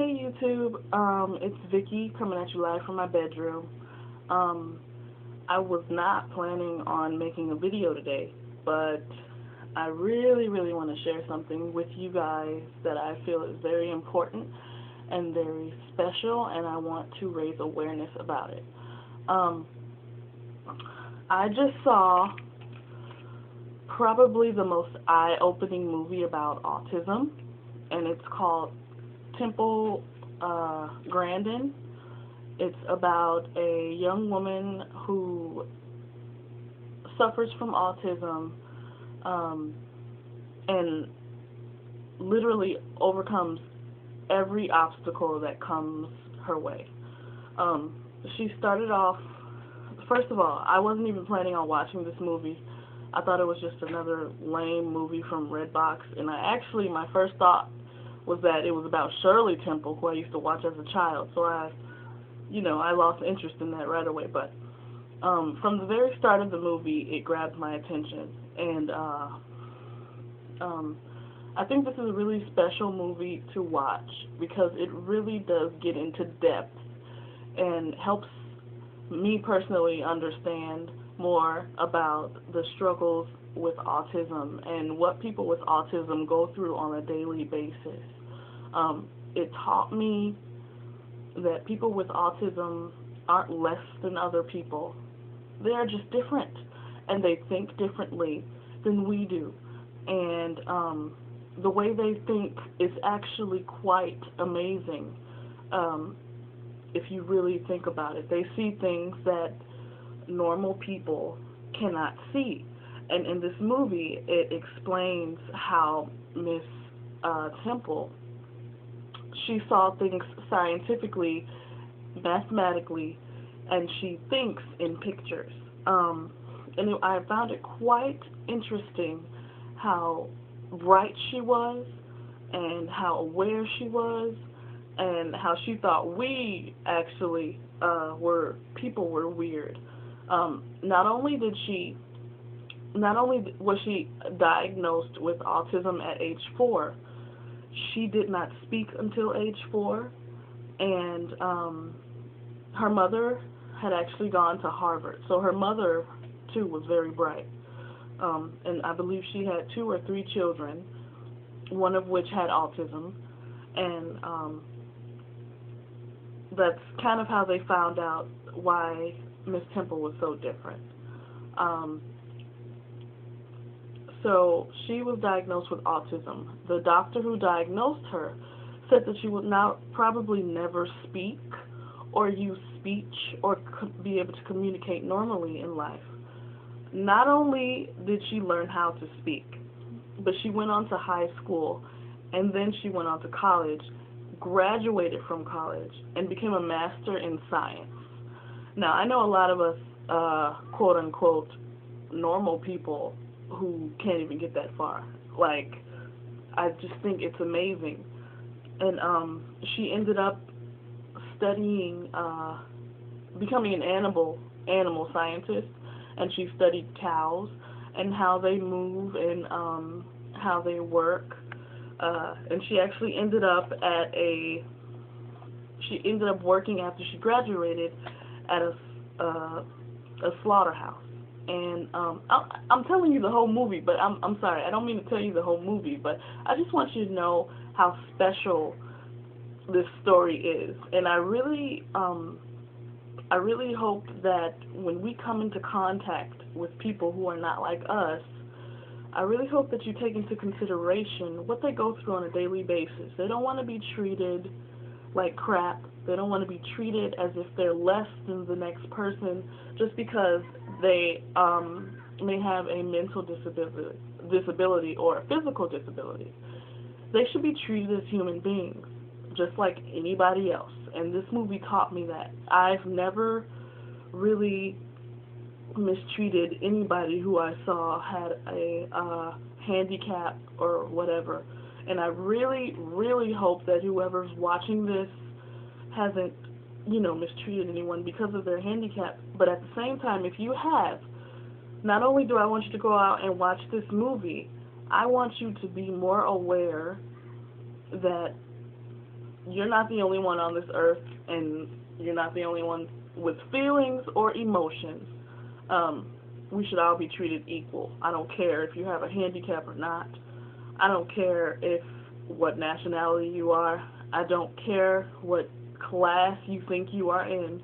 Hey YouTube, it's Vicky coming at you live from my bedroom. Um, I was not planning on making a video today, but I really want to share something with you guys that I feel is very important and very special, and I want to raise awareness about it. Um, I just saw probably the most eye-opening movie about autism, and it's called Temple Grandin. It's about a young woman who suffers from autism um, and literally overcomes every obstacle that comes her way. Um, she started off, first of all, I wasn't even planning on watching this movie. I thought it was just another lame movie from Redbox, and my first thought was that it was about Shirley Temple, who I used to watch as a child. So I lost interest in that right away. But from the very start of the movie, it grabbed my attention, and I think this is a really special movie to watch because it really does get into depth and helps me personally understand more about the struggles with autism and what people with autism go through on a daily basis. It taught me that people with autism aren't less than other people. They are just different, and they think differently than we do. And the way they think is actually quite amazing if you really think about it. They see things that normal people cannot see. And in this movie, it explains how Miss Temple, she saw things scientifically, mathematically, and she thinks in pictures. I found it quite interesting how bright she was and how aware she was and how she thought we actually were weird. Not only was she diagnosed with autism at age 4, she did not speak until age 4, and her mother had actually gone to Harvard. So her mother, too, was very bright. And I believe she had 2 or 3 children, one of which had autism, and that's kind of how they found out why Miss Temple was so different. So she was diagnosed with autism. The doctor who diagnosed her said that she would now probably never speak or use speech or be able to communicate normally in life. Not only did she learn how to speak, but she went on to high school, and then she went on to college, graduated from college, and became a master in science. Now, I know a lot of us, quote-unquote, normal people who can't even get that far. Like, I just think it's amazing. And she ended up studying, becoming an animal scientist, and she studied cows and how they move and how they work. And she actually ended up working after she graduated at a slaughterhouse. And I'm telling you the whole movie, but I'm sorry, I don't mean to tell you the whole movie, but I just want you to know how special this story is. And I really hope that when we come into contact with people who are not like us, I really hope that you take into consideration what they go through on a daily basis. They don't want to be treated like crap. They don't want to be treated as if they're less than the next person just because they may have a mental disability or a physical disability. They should be treated as human beings, just like anybody else. And this movie taught me that. I've never really mistreated anybody who I saw had a handicap or whatever. And I really hope that whoever's watching this hasn't, mistreated anyone because of their handicap. But at the same time, if you have, not only do I want you to go out and watch this movie, I want you to be more aware that you're not the only one on this earth, and you're not the only one with feelings or emotions. We should all be treated equal. I don't care if you have a handicap or not. I don't care what nationality you are. I don't care what class you think you are in.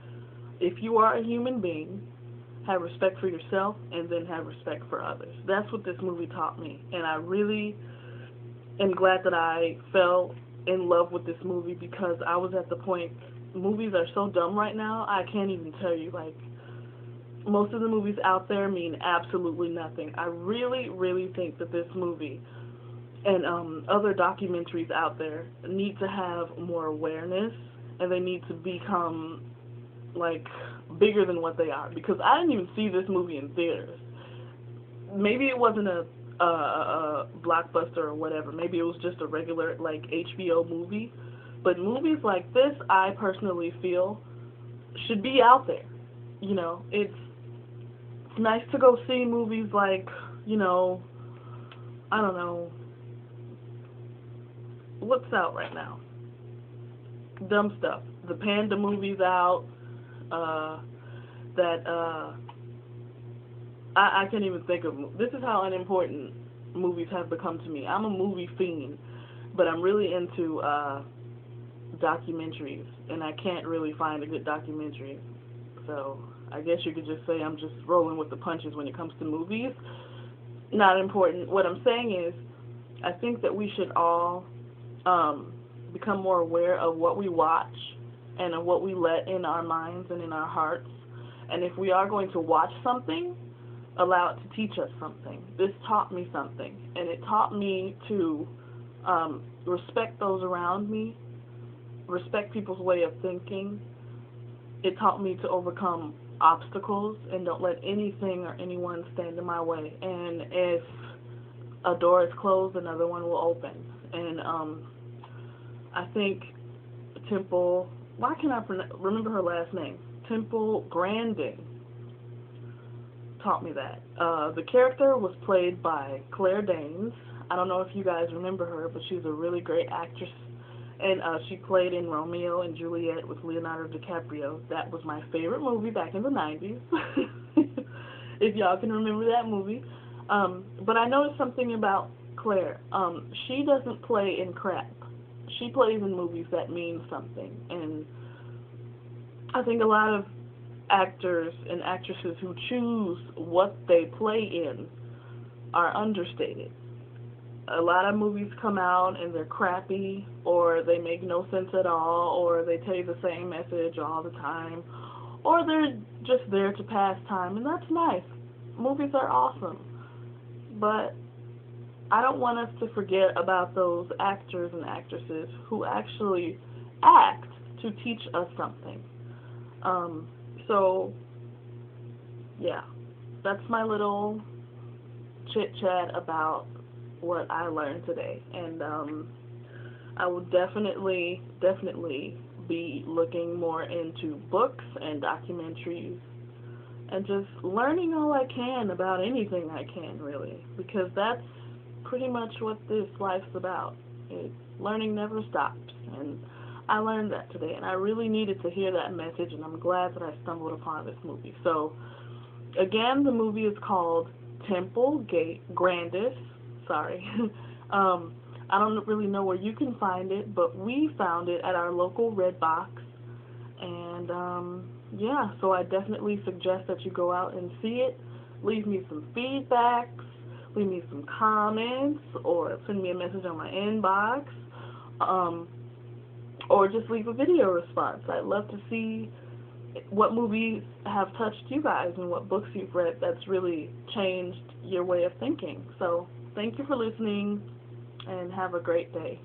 If you are a human being, have respect for yourself and then have respect for others. That's what this movie taught me, and I really am glad that I fell in love with this movie, because I was at the point, movies are so dumb right now, I can't even tell you, like, most of the movies out there mean absolutely nothing. I really, really think that this movie and other documentaries out there need to have more awareness, and they need to become, like, bigger than what they are, because I didn't even see this movie in theaters. Maybe it wasn't a blockbuster or whatever. Maybe it was just a regular, like, HBO movie. But movies like this, I personally feel, should be out there. You know, it's nice to go see movies like, you know, I don't know, what's out right now? Dumb stuff. The Panda movie's out. I can't even think of. This is how unimportant movies have become to me. I'm a movie fiend, but I'm really into documentaries, and I can't really find a good documentary. So I guess you could just say I'm just rolling with the punches when it comes to movies. Not important. What I'm saying is, I think that we should all become more aware of what we watch and of what we let in our minds and in our hearts. And if we are going to watch something, allow it to teach us something. This taught me something, and it taught me to respect those around me, respect people's way of thinking. It taught me to overcome obstacles and don't let anything or anyone stand in my way. And if a door is closed, another one will open. And I think Temple, why can't I remember her last name? Temple Grandin taught me that. The character was played by Claire Danes. I don't know if you guys remember her, but she's a really great actress. And she played in Romeo and Juliet with Leonardo DiCaprio. That was my favorite movie back in the 90s, if y'all can remember that movie. But I noticed something about Claire. She doesn't play in crap. She plays in movies that mean something. And I think a lot of actors and actresses who choose what they play in are understated. A lot of movies come out and they're crappy, or they make no sense at all, or they tell you the same message all the time, or they're just there to pass time, and that's nice. Movies are awesome. But I don't want us to forget about those actors and actresses who actually act to teach us something. So, yeah, that's my little chit-chat about what I learned today. And I will definitely be looking more into books and documentaries and just learning all I can about anything I can, really, because that's pretty much what this life's about. Learning never stops, and I learned that today, and I really needed to hear that message, and I'm glad that I stumbled upon this movie. So, again, the movie is called Temple Grandin. Sorry. I don't really know where you can find it, but we found it at our local Redbox, and yeah, so I definitely suggest that you go out and see it. Leave me some feedbacks, leave me some comments, or send me a message on my inbox, or just leave a video response. I'd love to see what movies have touched you guys and what books you've read that's really changed your way of thinking. So thank you for listening, and have a great day.